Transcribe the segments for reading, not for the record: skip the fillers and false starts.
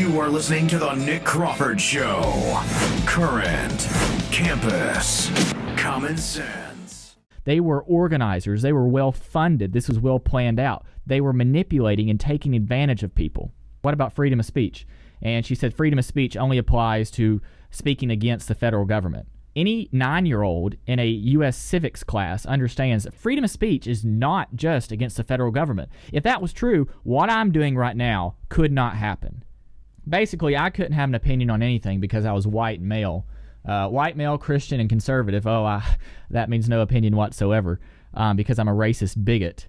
You are listening to The Nick Crawford Show. Current, campus, common sense. They were organizers. They were well funded. This was well planned out. They were manipulating and taking advantage of people. What about freedom of speech? And she said freedom of speech only applies to speaking against the federal government. Any 9-year-old in a U.S. civics class understands that freedom of speech is not just against the federal government. If that was true, what I'm doing right now could not happen. Basically, I couldn't have an opinion on anything because I was white male. White male, Christian, and conservative. That means no opinion whatsoever because I'm a racist bigot.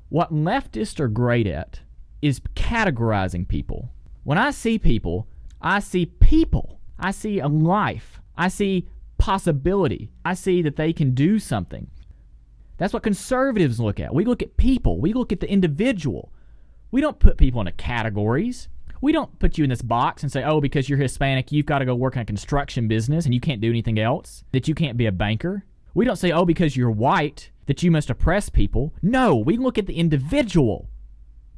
What leftists are great at is categorizing people. When I see people, I see people. I see a life. I see possibility. I see that they can do something. That's what conservatives look at. We look at people. We look at the individual. We don't put people into categories. We don't put you in this box and say, oh, because you're Hispanic, you've got to go work in a construction business and you can't do anything else, that you can't be a banker. We don't say, oh, because you're white, that you must oppress people. No, we look at the individual.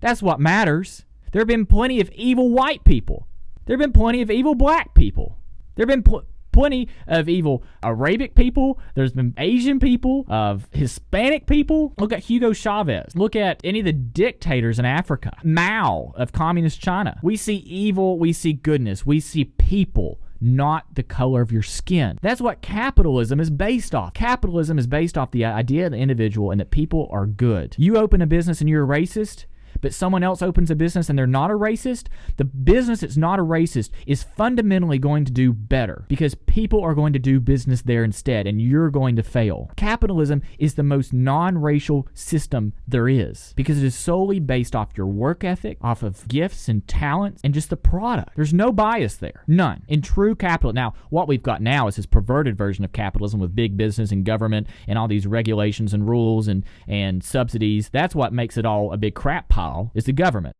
That's what matters. There have been plenty of evil white people. There have been plenty of evil black people. There have been plenty of evil Arabic people. There's been Asian people, of Hispanic people. Look at Hugo Chavez. Look at any of the dictators in Africa. Mao of communist China. We see evil. We see goodness. We see people, not the color of your skin. That's what capitalism is based off. Capitalism is based off the idea of the individual and that people are good. You open a business and you're a racist, but someone else opens a business and they're not a racist, the business that's not a racist is fundamentally going to do better because people are going to do business there instead and you're going to fail. Capitalism is the most non-racial system there is because it is solely based off your work ethic, off of gifts and talents, and just the product. There's no bias there. None. In true capital. Now, what we've got now is this perverted version of capitalism with big business and government and all these regulations and rules and subsidies. That's what makes it all a big crap pile. Is the government.